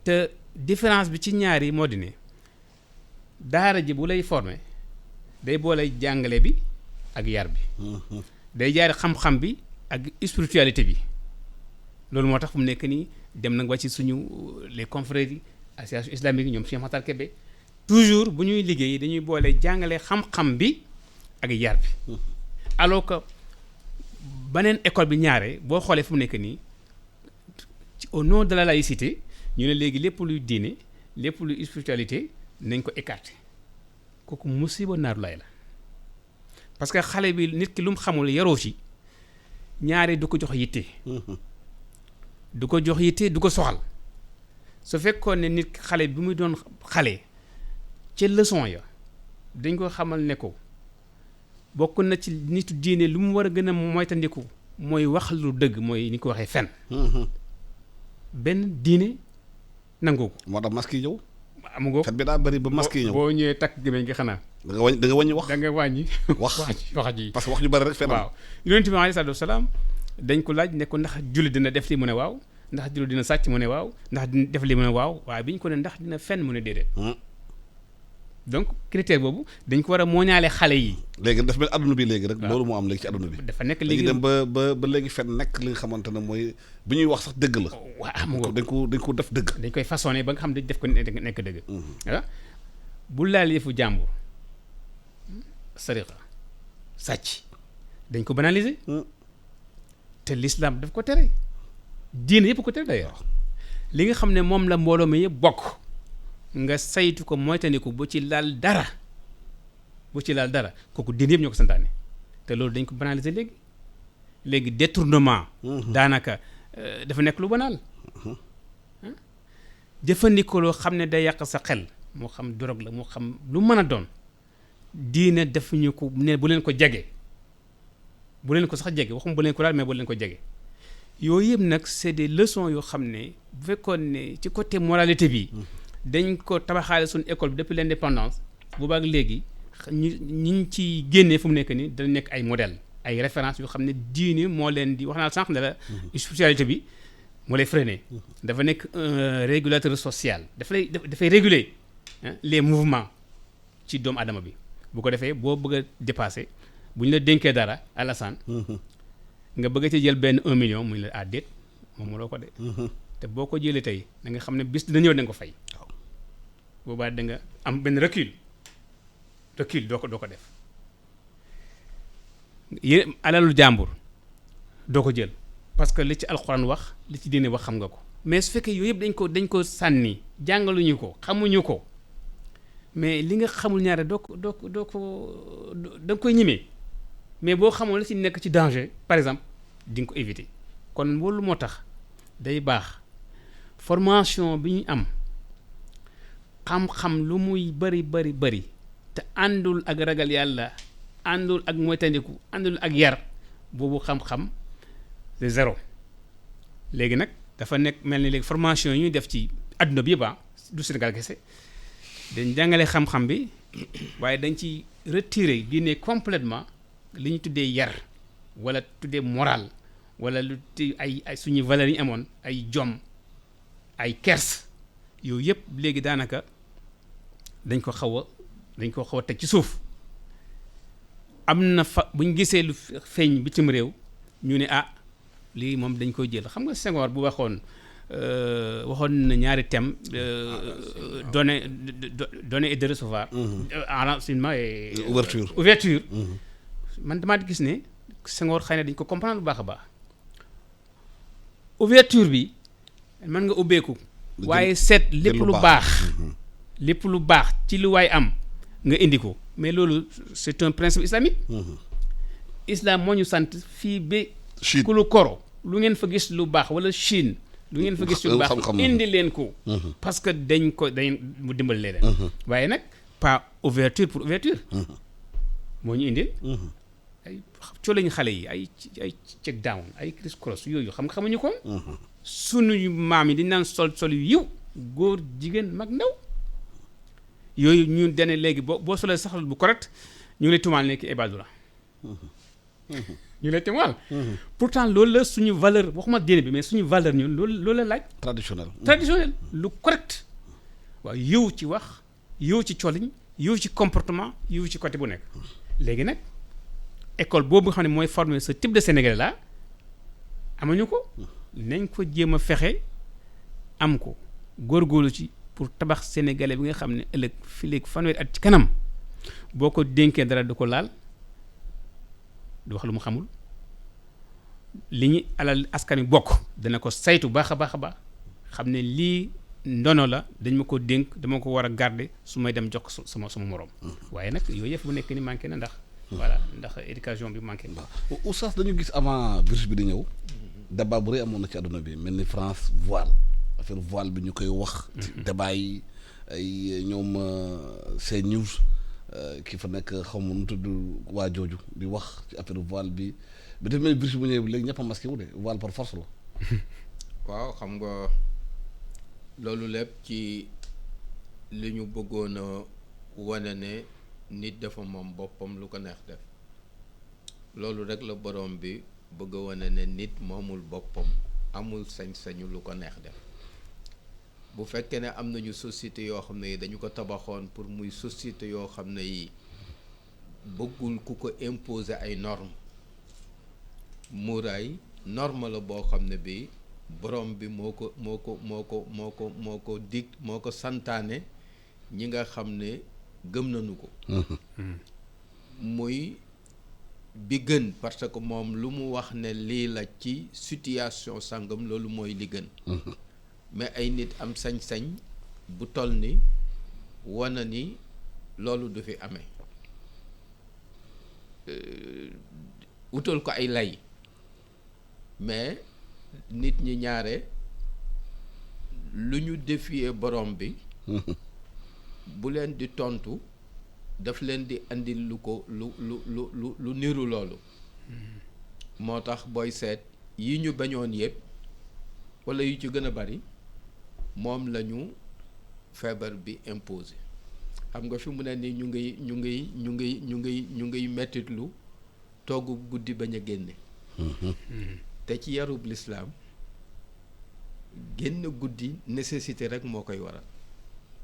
C: te différence bi ci ñaar yi moo di ne daara ji bu lay former day boole jàngale bi ak yar bi day jaari xam-xam bi ak spiritualité bi loolu moo tax fu mu nekk nii dem na ba ci suñu les confréries association islamique ñoom Cheikh Matar Kébé toujours bu ñuy liggéey dañuy boole jàngale xam-xam bi ak yar bi alors que beneen école bi ñaare boo xoolee fu mu nekk nii au nom de la laïcité ñu ne léegi lépp luy diine lépp luy spiritualité nañ ko écarter kooku musiba naaru lay la parce que xale bi nit ki lu mu xamul yaroo ci ñaare du ko jox yitte du ko soxal su fekkoon ne nit xale bi muy doon xale ca leçon ya dañ ko xamal ne ko bokk na ci nitu diine lu mu war a gën a moytandiku mooy wax lu dëgg mooy ni ko waxee fen benn diine nangu ko.
A: moo tax masque yi ñëw.
C: amu ko
A: fen bi daa bëri ba masque yi ñëw.
C: boo ñëwee takk gémmiñ gi xanaa.
A: da nga wàññi wax.
C: da nga wàññi
A: wax
C: ji
A: parce que wax ju bëri rek fen.
C: waaw yonent bi alayhi salaatu wasalaam dañ ko laaj ne ko ndax julli dina def li mu ne waaw ndax julli dina sàcc mu ne waaw ndax dina def li mu ne waaw waaye bi ñu ko ne ndax dina fen mu ne déedéet. donc critère boobu dañ ko war a mooñaale xale yi.
A: léegi dafa mel adduna bi léegi rek. loolu moo am léegi ci adduna bi.
C: dafa nekk léegi
A: dem ba léegi fen nekk li nga xamante ne mooy bu ñuy wax sax dëgg la.
C: waaw
A: dañ ko def dëgg.
C: dañ koy façonné ba nga xam ne def ko nekk dëgg. voilà bu laal yëfu jàmbur sariqa sàcc dañ ko banaliser. te l'islam daf ko tere. diine yëpp ko tere d'ailleurs. li nga xam ne moom la mbooloo mi yëpp bokk. nga saytu ko moytandiku bu ci laal dara kooku diine yëpp ñoo ko santaane te loolu dañ ko banaliser léegi détournement daanaka dafa nekk lu banal jëfandikoo loo xam ne day yàq sa xel moo xam drogue la moo xam lu mën a doon diine defuñu ko ne bu leen ko jege bu leen ko sax jege waxum bu leen ko laal mais bu leen ko jege yooyu yëpp nag c'est des leçons yoo xam ne bu fekkoon ne ci côté moralité bi dañ ko tabaxaale suñu école bi depuis l'indépendance boobaak léegi ñi ci génnee fu mu nekk nii dana nekk ay modèle ay références yoo xam ne diine moo leen di wax naa sànq ne la spiritualité bi moo lay freiner dafa nekk un régulateur social dafay réguler les mouvements ci doomu adama bi bu ko defee boo bëgg a dépasser bu ñu la dénkee dara Alassane nga bëgg ci jël benn 1 million mu ñu la déet moom mënoo ko de te boo ko jëlee tey da nga xam ne bis dina ñëw da nga ko fay boobaa da nga am benn recul doo ko def alalu jàmbur doo ko jël parce que li ci alxuraan wax li ci diine wax xam nga ko mais su fekkee yooyu yëpp dañ ko sànni jàngaluñu ko xamuñu ko mais li nga xamul ñaare da nga koy ñemee mais boo xamul la ci nekk ci danger par exemple di nga ko éviter kon loolu moo tax day baax formation bi ñu am xam-xam lu muy bari te àndul ak ragal yàlla àndul ak moytandiku àndul ak yar boobu xam-xam c'est zéro léegi nag dafa nekk mel ni léegi formation yi ñuy def ci adduna bi yëpp du Sénégal kese dañ jàngale xam-xam bi waaye dañ ci retirer génne complètement li ñu tuddee yar wala tuddee moral wala lu ay suñuy valeurs yi ñu amoon ay jom ay kers yooyu yëpp léegi daanaka dañ ko xaw a teg ci suuf am na fa bu ñu gisee lu feeñ bitim réew ñu ne lii moom dañ koy jël xam nga Senghor bu waxoon na ñaari thèmes donner et de recevoir. Enracinement et ouverture. man damaa gis ne Senghor xëy na dañ ko comprendre bu baax a baax ouverture bi mën nga ubbeeku. waaye seet lépp lu baax ci lu waay am nga indi ko mais loolu c'est un principe islamique. islam moo ñu sant fii ba. kulu koro lu ngeen fa gis lu baax wala Chine. lu ngeen fa gis lu baax indi leen ko. parce que dañ mu dimbali leen. waaye nag pas ouverture pour ouverture. moo ñu indil. ay colañ xale yi ay check down ay criss cross yooyu xamuñu ko. sunuy maam yi di naan sol yu yiw góor jigéen mag ndaw yooyu ñu dene léegi boo solee saxal bu correct ñu ngi lay tumaal nekk ibadu la ñu lay tumaal pourtant loolu la suñu valeur waxuma diine bi mais suñu valeur ñun loolu la laaj traditionnel lu correct waaw yiw ci wax yiw ci coliñ yiw ci comportement yiw ci côté bu nekk léegi nag école boobu nga xam ne mooy former ce type de Sénégalais là amuñu ko nañ ko jéem a fexe am ko góorgóorlu ci pour tabax Sénégalais bi nga xam ne ëllëg fi léegi fanweeri at ci kanam boo ko dénkee dara du ko laal du wax lu mu xamul li ñu alal askan wi bokk dana ko saytu baax a baax xam ne lii ndono la dañ ma ko dénk dama ko war a garder su may dem jox ko sama moroom waaye nag yooyu yëpp bu nekk ni manqué na ndax éducation bi manqué na.
A: oustaz dañu gis avant virus bi di ñëw débat bu rëy amoon na ci àdduna bi mel ni France voile affaire voile bi ñu koy wax. débat yi ay ñoom CNews ki fa nekk xaw ma nu tudd waa jooju di wax ci affaire voile bi dafa mel ni virus bu ñëwee léegi ñëpp a masqué wu de voile par force la.
B: waaw xam nga loolu lépp ci li ñu bëggoon a wane ne nit dafa moom boppam lu ko neex def loolu rek la borom bi bëgg a wane ne nit moomul boppam amul sañ-sañu lu ko neex def bu fekkee ne am nañu société yoo xam ne yi dañu ko tabaxoon pour muy société yoo xam ne yi bëggul ku ko imposer ay normes muuraay norme la boo xam ne bi borom bi moo ko dig moo ko santaane ñi nga xam ne gëm nañu ko muy bi gën parce que moom lu mu wax ne lii la ci situation sangam loolu mooy li gën mais ay nit am sañ-sañ bu toll ni wana ni loolu du fi amee wutal ko ay lay mais nit ñi ñaare lu ñu défier borom bi bu leen di tontu daf leen di andil lu niru loolu moo tax booy seet yi ñu bañoon yëpp walla yu ci gën a bari moom la ñu feebar bi imposé xam nga fi mu ne nii ñu ngi mettitlu togg guddi bañ a génne te ci yarub lislaam génn guddi nécessité rek moo koy waral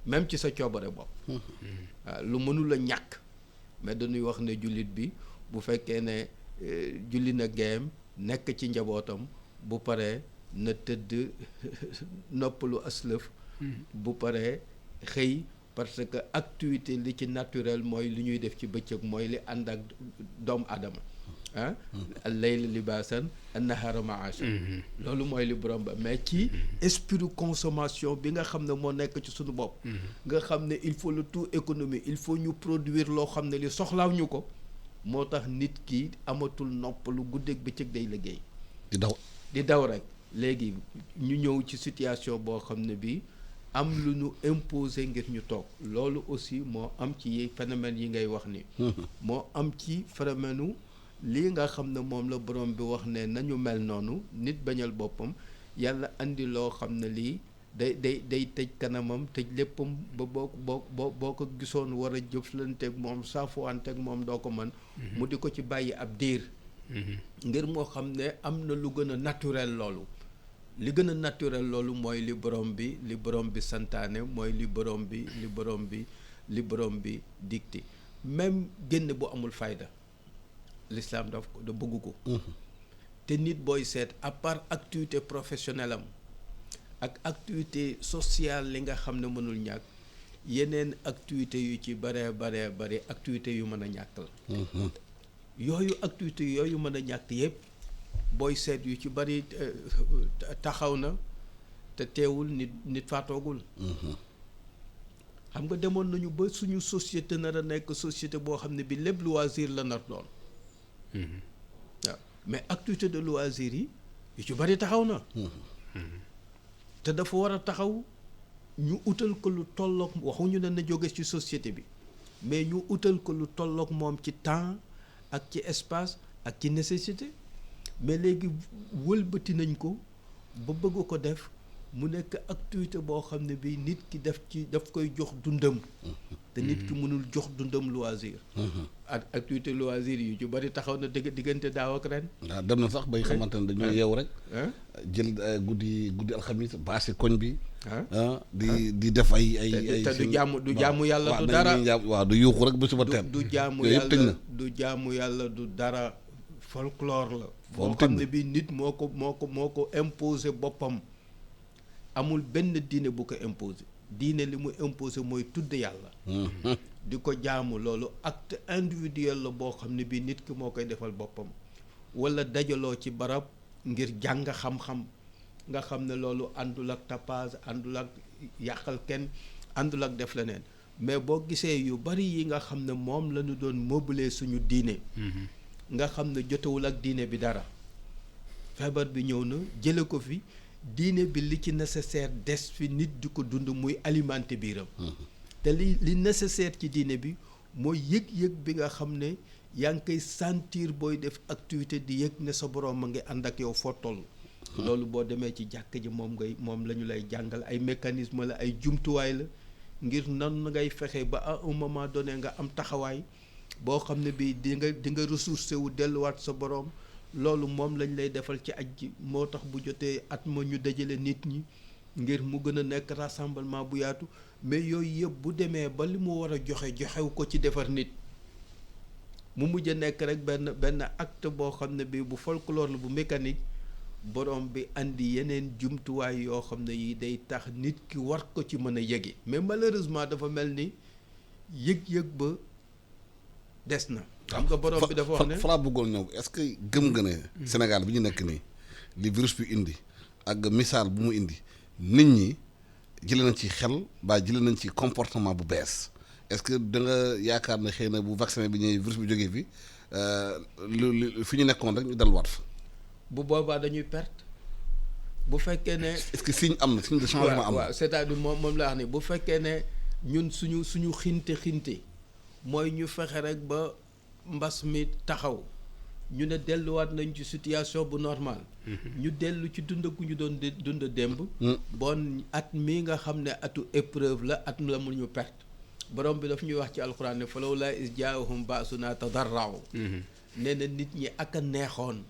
B: même ci sa coobare bopp waaw lu mënul a ñàkk mais dañuy wax ne jullit bi bu fekkee ne julli na geem nekk ci njabootam bu paree na tëdd noppalu aslëf bu paree xëy parce que activité li ci naturel mooy li ñuy def ci bëccëg mooy li ànd ak doomu aadama ah al-layla libaasan an-nahaara ma'aashan loolu mooy li borom ba mais ci esprit consommation bi nga xam ne moo nekk ci suñu bopp nga xam ne il faut le tout économie il faut ñu produire loo xam ne li soxlaaw ñu ko moo tax nit ki amatul noppalu guddeeg bëccëg day liggéey di daw rek léegi ñu ñëw ci situation boo xam ne bii am lu ñu imposé ngir ñu toog loolu aussi moo am ci phénomène yi ngay wax ni moo am ci phénomène lii nga xam ne moom la borom bi wax ne nañu mel noonu nit bañal boppam yàlla andi loo xam ne lii day tëj kanamam tëj léppam ba boo ko gisoon war a jëflanteeg moom saafuwanteeg moom doo ko mën mu di ko ci bàyyi ab diir ngir moo xam ne am na lu gën a naturel loolu li gën a naturel loolu mooy li borom bi santaane mooy li borom bi dicté même génn bu amul fayda l'islam da bëgg ko te nit booy seet à part activité professionnelle am ak activité sociale li nga xam ne mënul ñàkk yeneen activité yu ci bare activité yu mën a ñàkk la yooyu activité yooyu mën a ñàkk yëpp booy seet yu ci bari taxaw na te teewul nit faatoogul xam nga demoon nañu ba suñu société nar a nekk société boo xam ne bi lépp loisir la nar doon waaw mais activité de loisir yi yu ci bari taxaw na te dafa war a taxaw ñu utal ko lu tolloog waxuñu ne na jóge ci société bi mais ñu utal ko lu tolloog moom ci temps ak ci espace ak ci nécessité mais léegi wëlbati nañ ko ba bëgg ko def mu nekk activité boo xam ne bi nit ki daf koy jox dundam te nit ki mënul jox dundam loisir ak activité loisir yu ci bari taxaw na diggante daaw ak ren
A: waaw dem na sax bay xamante ne dañoo yeew rek jël guddi alxamis baasi koñ bi di def ay
B: te du jaamu yàlla du dara
A: waaw du yuuxu rek ba suba teel
B: du jaamu yàlla du dara folklore la boo
A: Foofu
B: xam
A: tëdd.
B: ne bi nit moo ko imposé boppam amul benn diine bu ko imposé diine li mu imposé mooy tudd yàlla di ko jaamu loolu acte individuel la boo xam ne bi nit ki moo koy defal boppam wala dajaloo ci barab ngir jàng xam-xam nga xam ne loolu àndul ak tapage àndul ak yàqal kenn àndul ak def leneen mais boo gisee yu bari yi nga xam ne moom la ñu doon mobiliser suñu diine nga xam ne jotewul ak diine bi dara feebar bi ñëw na jële ko fi diine bi li ci nécessaire des fi nit di ko dund muy alimenter biiram te li nécessaire ci diine bi mooy yëg-yëg bi nga xam ne yaa ngi koy sentir booy def activité di yëg ne sa borom a ngi ànd ak yow foo toll loolu boo demee ci jàkk ji moom la ñu lay jàngal ay mécanisme la ay jumtuwaay la ngir nan ngay fexe ba à un moment donné nga am taxawaay boo xam ne bii di nga ressourcé wu delluwaat sa borom loolu moom lañ lay defal ci aj ji moo tax bu jotee at ma ñu dajale nit ñi ngir mu gën a nekk rassemblement bu yaatu mais yooyu yëpp bu demee ba li mu war a joxew ko ci defar nit mu mujj a nekk rek benn acte boo xam ne bii bu folklore la bu mécanique borom bi andi yeneen jumtuwaay yoo xam ne yi day tax nit ki war ko ci mën a yëge mais malheureusement dafa mel ni yëg-yëg ba des na xam nga borom bi dafa wax ne
A: fa bëggoon ñëw est-ce que gëm nga ne Sénégal bi ñu nekk nii li virus bi indi ak misaal bu mu indi nit ñi jëlee nañ ci xel ba jëlee nañ ci comportement bu bees est-ce que da nga yaakaar ne xëy na bu vaccin bi ñëwee virus bi jógee fi lu fi ñu nekkoon rek ñu delluwaat fa.
B: bu boobaa dañuy perte bu fekkee ne.
A: est-ce que signe am na signe de changement am na.
B: waaw c'est-à-dire moom la wax ni bu fekkee ne ñun suñu xinte mooy ñu fexe rek ba mbas mi taxaw ñu ne delluwaat nañ ci situation bu normal ñu dellu ci dund gu ñu doon dund démb bon at mi nga xam ne atu épreuve la at la mu ñu perte borom bi daf ñuy wax ci alxuraan ne falaw laa is jaahum baasuna tadarra'u nee na nit ñi ak a neexoon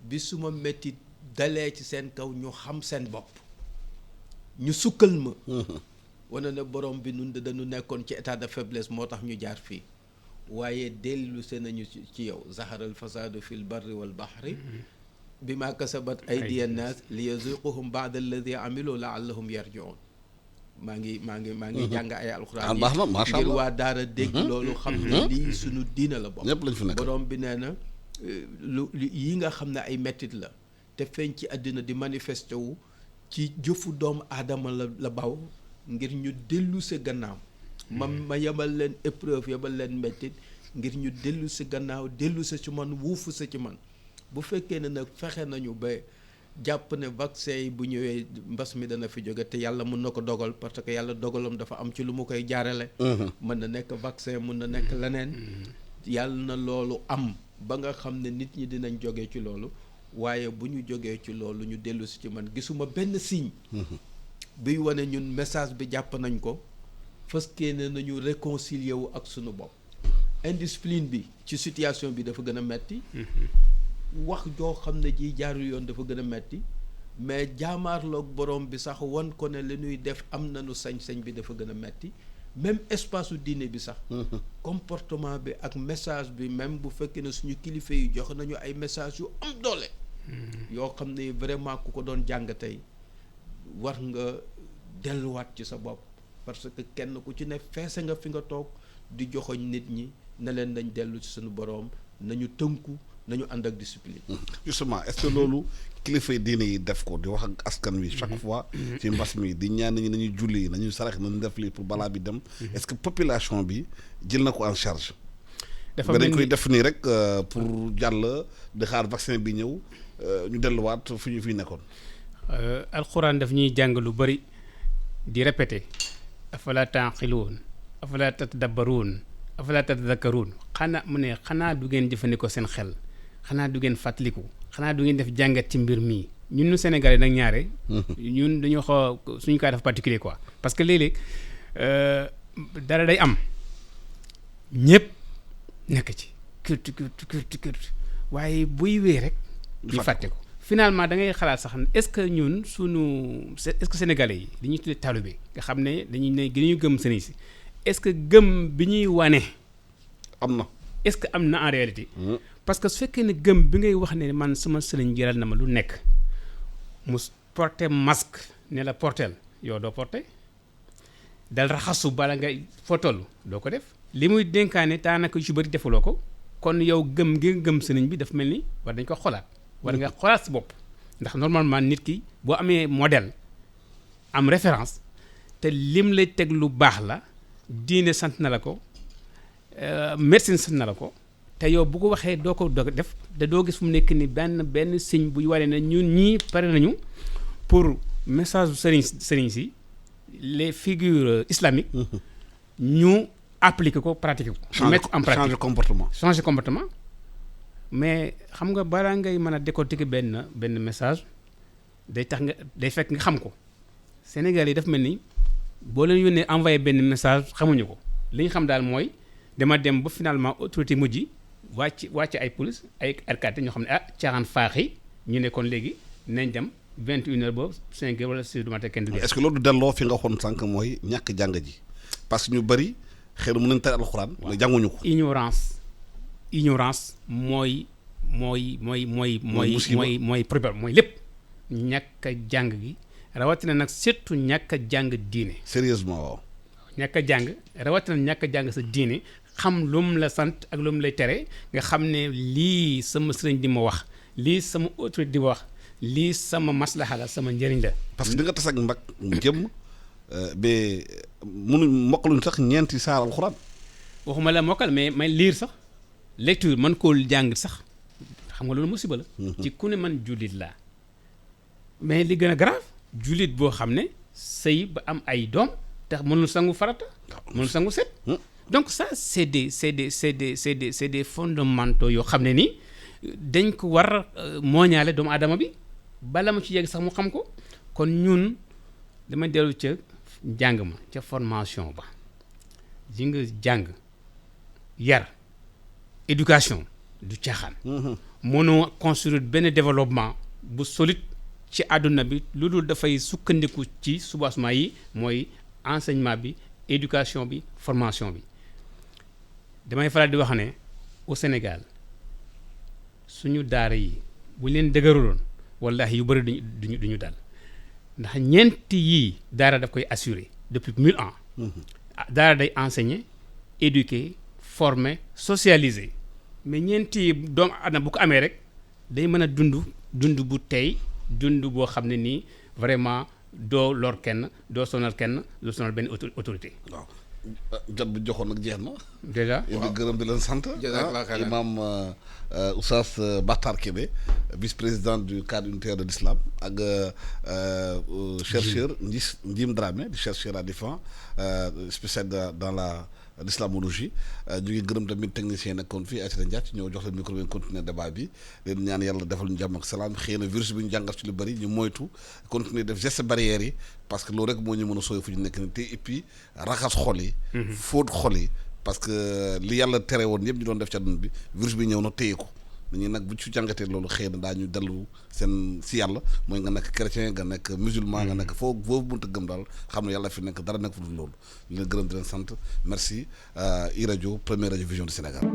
B: bi suma métti dalee ci seen kaw ñu xam seen bopp ñu sukkal ma wane ne borom bi nun dañu nekkoon ci état de faiblesse moo tax ñu jaar fii waaye dellu se nañu ci yow zaharal fasadu fil barri wal bahri bima kasabat aydiya nnaas li yazuquhum ba'da alladi amilu la'allahum yarji'un maa ngi jàng ay alxuraan
A: baax na macha
B: ngir
A: allah
B: waa daara dégg loolu xam ne lii suñu diina la bokk
A: ñëpp lañ fi nekk
B: borom bi nee na lu yi nga xam ne ay mettit la te feeñ ci àddina di manifesté wu ci jëfu doomu aadama la baw ngir ñu dellu sa gannaaw ma yebal leen épreuve yebal leen mettit ngir ñu dellu sa gannaaw dellu sa ci man wuufu sa ci man bu fekkee ne nag fexe nañu ba jàpp ne vaccin yi bu ñëwee mbas mi dana fi jóge te yàlla mën na ko dogal parce que yàlla dogalam dafa am ci lu mu koy jaarale mën na nekk vaccin mën na nekk leneen yàlla na loolu am ba nga xam ne nit ñi dinañ jógee ci loolu waaye bu ñu jógee ci loolu ñu dellu si ci man gisuma benn signe biy wane ñun message bi jàpp nañ ko fas yéene nañu réconcilier wu ak sunu bopp indiscipline bi ci situation bi dafa gën a metti wax joo xam ne ji jaarul yoon dafa gën a metti mais jaamaarloog borom bi sax wan ko ne li ñuy def am nañu sañ-sañ bi dafa gën a metti même espace su diine bi sax comportement bi ak message bi même bu fekkee ne suñu kilifa yi jox nañu ay message yu am doole yoo xam ne vraiment ku ko doon jàng tey war nga delluwaat ci sa bopp parce que kenn ku ci ne feese nga fi nga toog di joxoñ nit ñi ne leen nañ dellu ci suñu boroom nañu tënku nañu ànd ak discipline.
A: justement est-ce que loolu kilifa diine yi def ko di wax ak askan wi chaque fois ci mbas mi di ñaan ñi nañuy julli nañuy sarax nañu def lii pour balaa bi dem est-ce que population bi jël na ko en charge
C: dafa
A: dañ koy def nii rek pour jàll di xaar vaccin bi ñëw ñu delluwaat fu ñu fi nekkoon.
C: alxuraan daf ñuy jàng lu bari di répété afala taaqiluun afala tatadabbaruun afala tatadakkaruun xanaa du ngeen jëfandikoo seen xel xanaa du ngeen fàttaliku xanaa du ngeen def jàngat ci mbir mii ñun ñu Sénégalais nag ñaare ñun dañoo xaw suñu cas dafa particulier quoi parce que léeg-léeg dara day am ñëpp nekk ci kurt waaye buy wee rek ñu fàtte ko finalement da ngay xalaat sax est-ce que ñun est-ce que sénégalais yi li ñuy tuddee talibé nga xam ne dañuy ne gënuñu gëm sëriñ si est-ce que gëm bi ñuy wane
A: am na
C: est-ce que am na en réalité parce que su fekkee ne gëm bi ngay wax ne man sama sëriñ jëral na ma lu nekk mu porter masque ne la porteel yow doo porter dal raxasu bala ngay fotolu doo ko def li muy dénkaane daanaka yu ci bëri defuloo ko kon yow gëm gi nga gëm sëriñ bi dafa mel ni war dañ ko xolaat war nga xoolaat si bopp ndax normalement nit ki boo amee modèle am référence te lim lay teg lu baax la diine sant na la ko médecine sant na la ko te yow bu ko waxee doo ko def te doo gis fu mu nekk ni benn signe buy wane ne ñun ñii pare nañu pour message sëriñ si les figures islamiques ñu appliquer ko pratiquer ko mettre en pratique changer comportement mais xam nga balaa ngay mën a décortiquer benn message day fekk nga xam ko Sénégal yi dafa mel ni boo leen yónnee envoyé benn message xamuñu ko li ñu xam daal mooy dama dem ba finalement autorité mujj wàcc ay police ay alkaati ñoo xam ne caaxaan faax yi ñu ne kon léegi nañ dem 21h ba 5h wala 6h du matin kenn du
A: est-ce que loolu du delloo fi nga waxoon sànq mooy ñàkk jàng ji parce que ñu bëri xëy na mën nañ tari alxuraan mais jànguñu ko. ignorance mooy problème mooy lépp ñàkk a jàng gi rawatina nag surtout ñàkk a jàng diine. sérieusement waaw.
C: ñàkk a jàng rawatina ñàkk a jàng sa diine xam lu mu la sant ak lu mu lay tere nga xam ne lii sama sëriñ di ma wax lii sama autorité di ma wax lii sama maslaha la sama njëriñ la.
A: parce que di nga tas ak mbag jëm ba mënuñ mokkaluñ sax ñeenti saar alxuraan.
C: waxuma la mokkal mais may lire sax lecture man koo jàng sax xam nga loolu musiba la. ci ku ne man jullit laa mais li gën a grave jullit boo xam ne sëy ba am ay doom te mënul sangu farata mënul sangu set donc ça c'est des fondamentaux yoo xam ne nii dañ ko war mooñaale doomu aadama bi bala ma ci yegg sax mu xam ko kon ñun dama dellu ca njàng ma ca formation ba ji nga jàng yar éducation du caaxaan mënoo construire benn développement bu solide ci àdduna bi lu dul dafay sukkandiku ci soubassement yi mooy enseignement bi éducation bi formation bi damay faral di wax ne au Sénégal suñu daara yi bu ñu leen dëgëruloon wallahi yu bëri duñu dal ndax ñeenti yii daara daf koy assurer depuis 1000 ans daara day enseigner éduquer former socialiser mais ñeenti doomu aadama bu ko amee rek day mën a dund bu tey dund boo xam ne nii vraiment doo lor kenn doo sonal kenn doo sonal benn autorité.
A: waaw jot bi joxoon nag jeex na.
C: déjà
A: yow di gërëm di leen sant. imam Oustaz Bakhtar Kébé vice-président du cadre unitaire de l'islam ak chercheur Njim Dramé di chercheur à l'IFAN spécialisé dans l'islamologie ñu ngi gërëm tamit technicien nekkoon fii Aïssata Ndiaye ñëw jox leen micro bi continuer débat bi leen ñaan yàlla defal ñu jàmm ak salaam xëy na virus bi ñu jàngat ci lu bëri ñu moytu continuer def geste barrières yi parce que loolu rek moo ñu mën a sooy fu ñu nekk ni te et puis raxas xol yi fóot xol yi parce que li yàlla tere woon yëpp ñu doon def ci àdduna bi virus bi ñëw na téye ko nit ñi nag bu ci jàngatee loolu xëy na daañu dellu seen si yàlla mooy nga nekk chrétien nga nekk musulman nga nekk foo mënta gëm daal xam ne yàlla fi nekk dara nekk fu dul loolu ñu leen gërëm di leen sant merci iRadio première radio vision du Sénégal